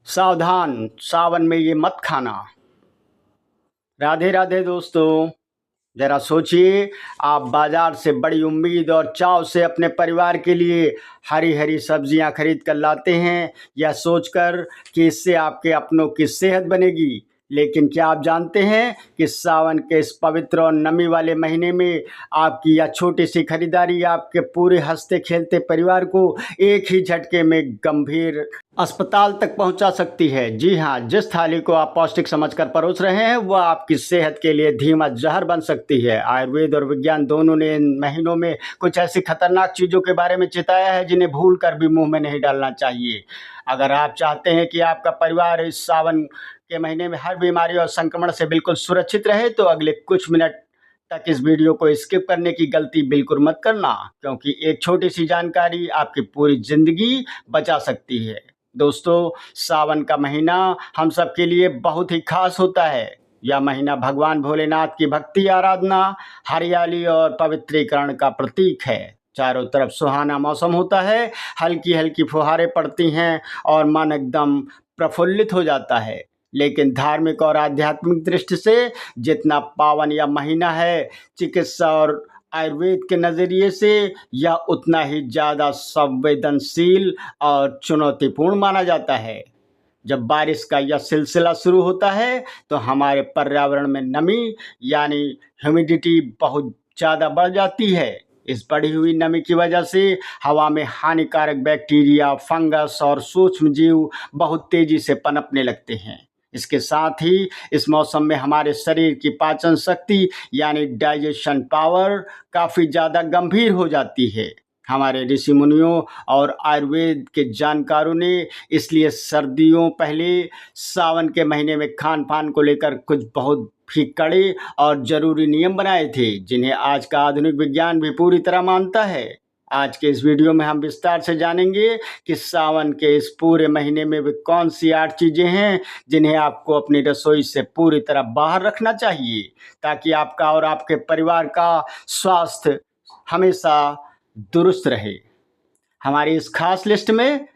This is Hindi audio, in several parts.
सावधान, सावन में ये मत खाना। राधे राधे दोस्तों। जरा सोचिए, आप बाजार से बड़ी उम्मीद और चाव से अपने परिवार के लिए हरी हरी सब्जियां खरीद कर लाते हैं, यह सोचकर कि इससे आपके अपनों की सेहत बनेगी। लेकिन क्या आप जानते हैं कि सावन के इस पवित्र और नमी वाले महीने में आपकी यह छोटी सी खरीदारी आपके पूरे हंसते खेलते परिवार को एक ही झटके में गंभीर अस्पताल तक पहुंचा सकती है। जी हाँ, जिस थाली को आप पौष्टिक समझकर परोस रहे हैं वह आपकी सेहत के लिए धीमा जहर बन सकती है। आयुर्वेद और विज्ञान दोनों ने इन महीनों में कुछ ऐसी खतरनाक चीज़ों के बारे में चेताया है जिन्हें भूल कर भी मुंह में नहीं डालना चाहिए। अगर आप चाहते हैं कि आपका परिवार इस सावन के महीने में हर बीमारी और संक्रमण से बिल्कुल सुरक्षित रहे, तो अगले कुछ मिनट तक इस वीडियो को स्किप करने की गलती बिल्कुल मत करना, क्योंकि एक छोटी सी जानकारी आपकी पूरी जिंदगी बचा सकती है। दोस्तों, सावन का महीना हम सब के लिए बहुत ही खास होता है। यह महीना भगवान भोलेनाथ की भक्ति, आराधना, हरियाली और पवित्रीकरण का प्रतीक है। चारों तरफ सुहाना मौसम होता है, हल्की हल्की फुहारें पड़ती हैं और मन एकदम प्रफुल्लित हो जाता है। लेकिन धार्मिक और आध्यात्मिक दृष्टि से जितना पावन यह महीना है, चिकित्सा और आयुर्वेद के नज़रिए से यह उतना ही ज़्यादा संवेदनशील और चुनौतीपूर्ण माना जाता है। जब बारिश का यह सिलसिला शुरू होता है तो हमारे पर्यावरण में नमी यानी ह्यूमिडिटी बहुत ज़्यादा बढ़ जाती है। इस बढ़ी हुई नमी की वजह से हवा में हानिकारक बैक्टीरिया, फंगस और सूक्ष्म जीव बहुत तेज़ी से पनपने लगते हैं। इसके साथ ही इस मौसम में हमारे शरीर की पाचन शक्ति यानी डाइजेशन पावर काफ़ी ज़्यादा गंभीर हो जाती है। हमारे ऋषि मुनियों और आयुर्वेद के जानकारों ने इसलिए सर्दियों पहले सावन के महीने में खान पान को लेकर कुछ बहुत ही कड़े और ज़रूरी नियम बनाए थे, जिन्हें आज का आधुनिक विज्ञान भी पूरी तरह मानता है। आज के इस वीडियो में हम विस्तार से जानेंगे कि सावन के इस पूरे महीने में वे कौन सी 8 चीज़ें हैं जिन्हें आपको अपनी रसोई से पूरी तरह बाहर रखना चाहिए, ताकि आपका और आपके परिवार का स्वास्थ्य हमेशा दुरुस्त रहे। हमारी इस खास लिस्ट में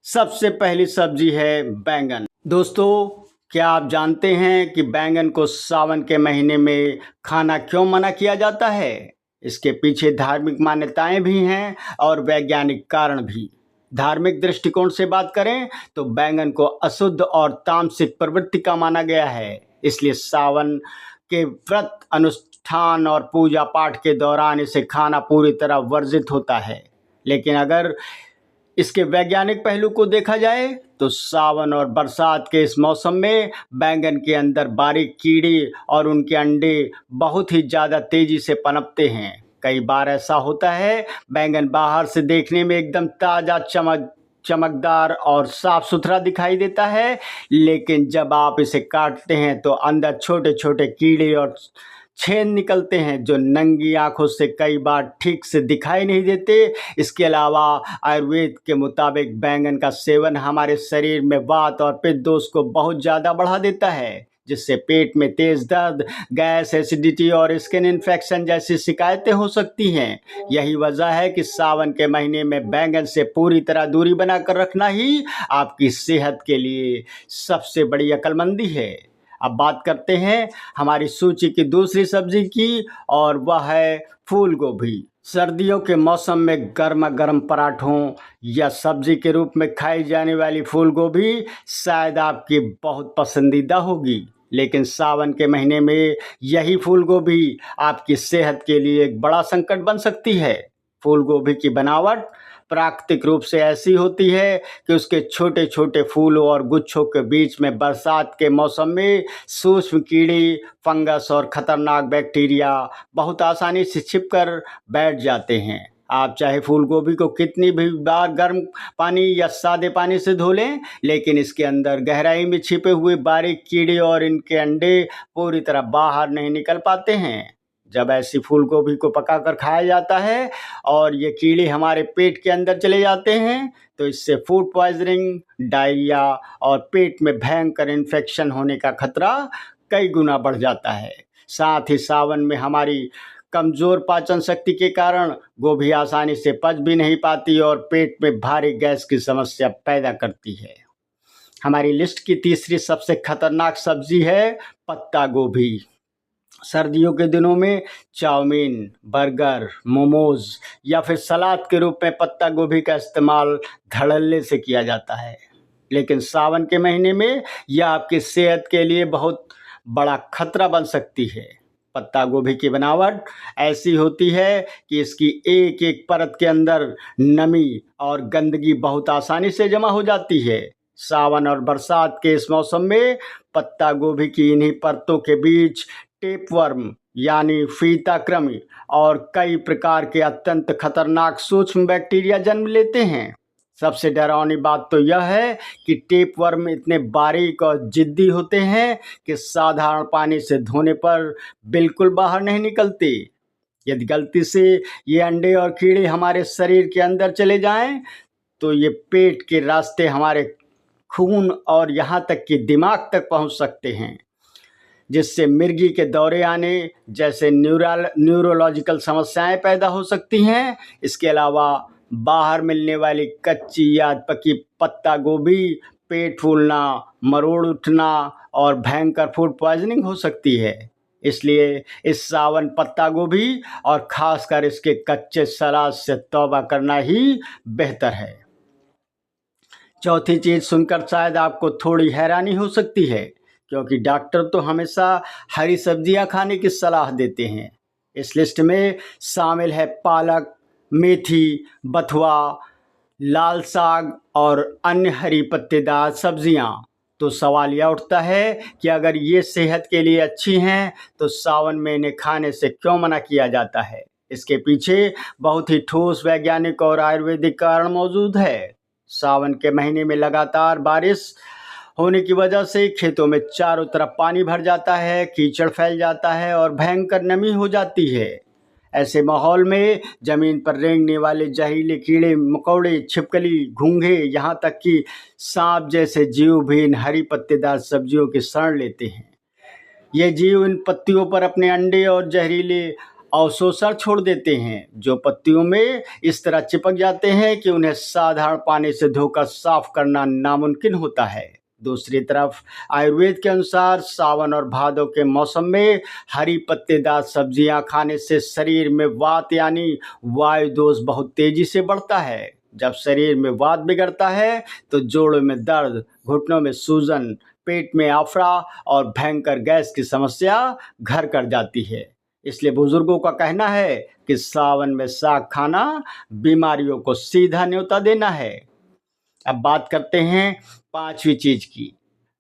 सबसे पहली सब्जी है बैंगन। दोस्तों, क्या आप जानते हैं कि बैंगन को सावन के महीने में खाना क्यों मना किया जाता है? इसके पीछे धार्मिक मान्यताएं भी हैं और वैज्ञानिक कारण भी। धार्मिक दृष्टिकोण से बात करें तो बैंगन को अशुद्ध और तामसिक प्रवृत्ति का माना गया है, इसलिए सावन के व्रत, अनुष्ठान और पूजा पाठ के दौरान इसे खाना पूरी तरह वर्जित होता है। लेकिन अगर इसके वैज्ञानिक पहलू को देखा जाए तो सावन और बरसात के इस मौसम में बैंगन के अंदर बारीक कीड़े और उनके अंडे बहुत ही ज़्यादा तेज़ी से पनपते हैं। कई बार ऐसा होता है, बैंगन बाहर से देखने में एकदम ताज़ा, चमकदार और साफ सुथरा दिखाई देता है, लेकिन जब आप इसे काटते हैं तो अंदर छोटे छोटे कीड़े और छेद निकलते हैं जो नंगी आंखों से कई बार ठीक से दिखाई नहीं देते। इसके अलावा आयुर्वेद के मुताबिक बैंगन का सेवन हमारे शरीर में वात और पित्त दोष को बहुत ज़्यादा बढ़ा देता है, जिससे पेट में तेज दर्द, गैस, एसिडिटी और स्किन इन्फेक्शन जैसी शिकायतें हो सकती हैं। यही वजह है कि सावन के महीने में बैंगन से पूरी तरह दूरी बनाकर रखना ही आपकी सेहत के लिए सबसे बड़ी अक्लमंदी है। अब बात करते हैं हमारी सूची की दूसरी सब्जी की, और वह है फूल गोभी। सर्दियों के मौसम में गर्मा गर्म पराठों या सब्जी के रूप में खाई जाने वाली फूल गोभी शायद आपकी बहुत पसंदीदा होगी, लेकिन सावन के महीने में यही फूल गोभी आपकी सेहत के लिए एक बड़ा संकट बन सकती है। फूल गोभी की बनावट प्राकृतिक रूप से ऐसी होती है कि उसके छोटे छोटे फूलों और गुच्छों के बीच में बरसात के मौसम में सूक्ष्म कीड़े, फंगस और खतरनाक बैक्टीरिया बहुत आसानी से छिपकर बैठ जाते हैं। आप चाहे फूल गोभी को कितनी भी बार गर्म पानी या सादे पानी से धो लें, लेकिन इसके अंदर गहराई में छिपे हुए बारीक कीड़े और इनके अंडे पूरी तरह बाहर नहीं निकल पाते हैं। जब ऐसी फूल गोभी को पकाकर खाया जाता है और ये कीड़े हमारे पेट के अंदर चले जाते हैं, तो इससे फूड पॉइजनिंग, डायरिया और पेट में भयंकर इन्फेक्शन होने का खतरा कई गुना बढ़ जाता है। साथ ही सावन में हमारी कमज़ोर पाचन शक्ति के कारण गोभी आसानी से पच भी नहीं पाती और पेट में भारी गैस की समस्या पैदा करती है। हमारी लिस्ट की तीसरी सबसे खतरनाक सब्जी है पत्ता गोभी। सर्दियों के दिनों में चाउमीन, बर्गर, मोमोज या फिर सलाद के रूप में पत्ता गोभी का इस्तेमाल धड़ल्ले से किया जाता है। लेकिन सावन के महीने में यह आपकी सेहत के लिए बहुत बड़ा खतरा बन सकती है। पत्ता गोभी की बनावट ऐसी होती है कि इसकी एक एक परत के अंदर नमी और गंदगी बहुत आसानी से जमा हो जाती है। सावन और बरसात के इस मौसम में पत्ता गोभी की इन्हीं परतों के बीच टेपवर्म यानी फीता कृमि और कई प्रकार के अत्यंत खतरनाक सूक्ष्म बैक्टीरिया जन्म लेते हैं। सबसे डरावनी बात तो यह है कि टेपवर्म इतने बारीक और जिद्दी होते हैं कि साधारण पानी से धोने पर बिल्कुल बाहर नहीं निकलते। यदि गलती से ये अंडे और कीड़े हमारे शरीर के अंदर चले जाएं, तो ये पेट के रास्ते हमारे खून और यहाँ तक कि दिमाग तक पहुँच सकते हैं, जिससे मिर्गी के दौरे आने जैसे न्यूरोलॉजिकल समस्याएं पैदा हो सकती हैं। इसके अलावा बाहर मिलने वाली कच्ची या पकी पत्ता गोभी पेट फूलना, मरोड़ उठना और भयंकर फूड पॉइजनिंग हो सकती है। इसलिए इस सावन पत्ता गोभी और खासकर इसके कच्चे सलाद से तौबा करना ही बेहतर है। चौथी चीज़ सुनकर शायद आपको थोड़ी हैरानी हो सकती है, क्योंकि डॉक्टर तो हमेशा हरी सब्जियां खाने की सलाह देते हैं। इस लिस्ट में शामिल है पालक, मेथी, बथुआ, लाल साग और अन्य हरी पत्तेदार सब्जियां। तो सवाल यह उठता है कि अगर ये सेहत के लिए अच्छी हैं तो सावन में इन्हें खाने से क्यों मना किया जाता है? इसके पीछे बहुत ही ठोस वैज्ञानिक और आयुर्वेदिक कारण मौजूद है। सावन के महीने में लगातार बारिश होने की वजह से खेतों में चारों तरफ पानी भर जाता है, कीचड़ फैल जाता है और भयंकर नमी हो जाती है। ऐसे माहौल में जमीन पर रेंगने वाले जहरीले कीड़े मकोड़े, छिपकली, घोंघे, यहाँ तक कि सांप जैसे जीव भी इन हरी पत्तेदार सब्जियों की शरण लेते हैं। ये जीव इन पत्तियों पर अपने अंडे और जहरीले अवशोषण छोड़ देते हैं, जो पत्तियों में इस तरह चिपक जाते हैं कि उन्हें साधारण पानी से धोकर साफ करना नामुमकिन होता है। दूसरी तरफ आयुर्वेद के अनुसार सावन और भादों के मौसम में हरी पत्तेदार सब्जियां खाने से शरीर में वात यानी वायु दोष बहुत तेजी से बढ़ता है। जब शरीर में वात बिगड़ता है तो जोड़ों में दर्द, घुटनों में सूजन, पेट में आफरा और भयंकर गैस की समस्या घर कर जाती है। इसलिए बुजुर्गों का कहना है कि सावन में साग खाना बीमारियों को सीधा न्योता देना है। अब बात करते हैं पांचवी चीज की,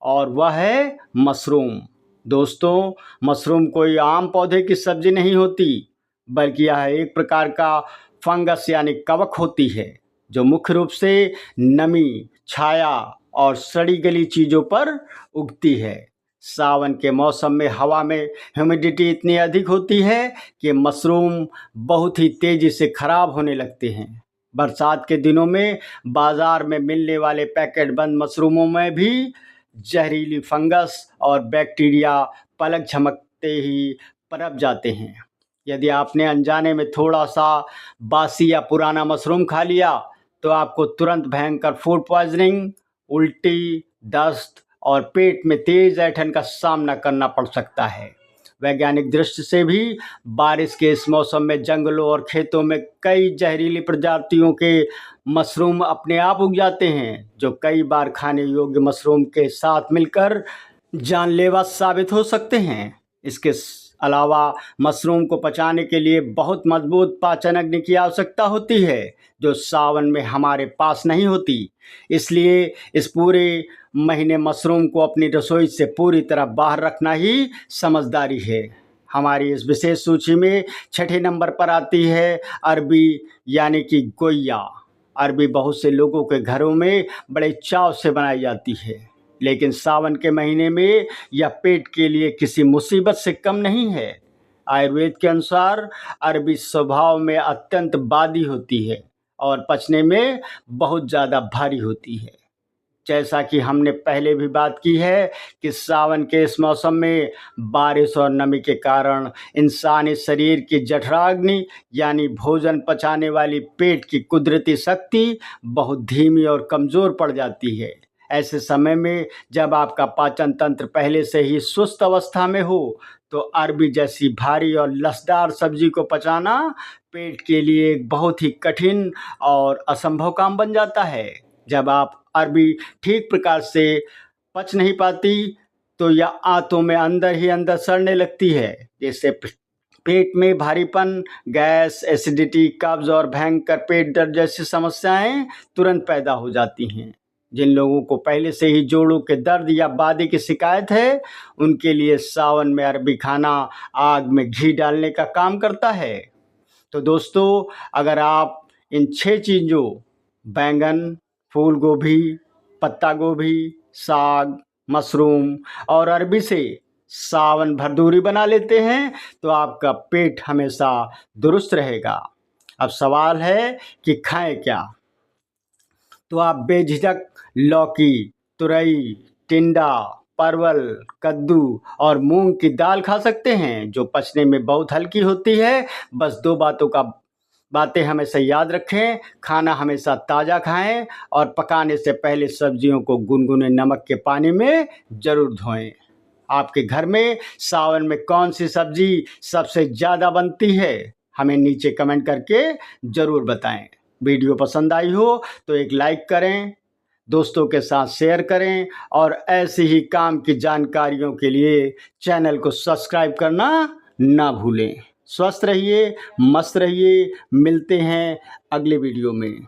और वह है मशरूम। दोस्तों, मशरूम कोई आम पौधे की सब्जी नहीं होती, बल्कि यह एक प्रकार का फंगस यानी कवक होती है, जो मुख्य रूप से नमी, छाया और सड़ी गली चीज़ों पर उगती है। सावन के मौसम में हवा में ह्यूमिडिटी इतनी अधिक होती है कि मशरूम बहुत ही तेज़ी से खराब होने लगते हैं। बरसात के दिनों में बाज़ार में मिलने वाले पैकेट बंद मशरूमों में भी जहरीली फंगस और बैक्टीरिया पलक झपकते ही पनप जाते हैं। यदि आपने अनजाने में थोड़ा सा बासी या पुराना मशरूम खा लिया तो आपको तुरंत भयंकर फूड पॉइजनिंग, उल्टी, दस्त और पेट में तेज ऐंठन का सामना करना पड़ सकता है। वैज्ञानिक दृष्टि से भी बारिश के इस मौसम में जंगलों और खेतों में कई जहरीली प्रजातियों के मशरूम अपने आप उग जाते हैं, जो कई बार खाने योग्य मशरूम के साथ मिलकर जानलेवा साबित हो सकते हैं। इसके अलावा मशरूम को पचाने के लिए बहुत मजबूत पाचन अग्नि की आवश्यकता होती है, जो सावन में हमारे पास नहीं होती। इसलिए इस पूरे महीने मशरूम को अपनी रसोई से पूरी तरह बाहर रखना ही समझदारी है। हमारी इस विशेष सूची में छठे नंबर पर आती है अरबी यानी कि गोइया। अरबी बहुत से लोगों के घरों में बड़े चाव से बनाई जाती है, लेकिन सावन के महीने में यह पेट के लिए किसी मुसीबत से कम नहीं है। आयुर्वेद के अनुसार अरबी स्वभाव में अत्यंत बादी होती है और पचने में बहुत ज़्यादा भारी होती है। जैसा कि हमने पहले भी बात की है कि सावन के इस मौसम में बारिश और नमी के कारण इंसानी शरीर की जठराग्नि यानी भोजन पचाने वाली पेट की कुदरती शक्ति बहुत धीमी और कमज़ोर पड़ जाती है। ऐसे समय में जब आपका पाचन तंत्र पहले से ही सुस्त अवस्था में हो तो अरबी जैसी भारी और लसदार सब्जी को पचाना पेट के लिए एक बहुत ही कठिन और असंभव काम बन जाता है। जब आप अरबी ठीक प्रकार से पच नहीं पाती तो यह आंतों में अंदर ही अंदर सड़ने लगती है, जिससे पेट में भारीपन, गैस, एसिडिटी, कब्ज और भयंकर पेट दर्द जैसी समस्याएं तुरंत पैदा हो जाती हैं। जिन लोगों को पहले से ही जोड़ों के दर्द या बादी की शिकायत है, उनके लिए सावन में अरबी खाना आग में घी डालने का काम करता है। तो दोस्तों, अगर आप इन 6 चीज़ों बैंगन, फूल गोभी, पत्ता गोभी, साग, मशरूम और अरबी से सावन भर दूरी बना लेते हैं तो आपका पेट हमेशा दुरुस्त रहेगा। अब सवाल है कि खाएं क्या? तो आप बेझिझक लौकी, तुरई, टिंडा, परवल, कद्दू और मूंग की दाल खा सकते हैं, जो पचने में बहुत हल्की होती है। बस 2 बातें हमेशा याद रखें। खाना हमेशा ताज़ा खाएं और पकाने से पहले सब्जियों को गुनगुने नमक के पानी में ज़रूर धोएं। आपके घर में सावन में कौन सी सब्जी सबसे ज़्यादा बनती है? हमें नीचे कमेंट करके ज़रूर बताएं। वीडियो पसंद आई हो तो एक लाइक करें, दोस्तों के साथ शेयर करें और ऐसी ही काम की जानकारियों के लिए चैनल को सब्सक्राइब करना ना भूलें। स्वस्थ रहिए, मस्त रहिए। मिलते हैं अगले वीडियो में।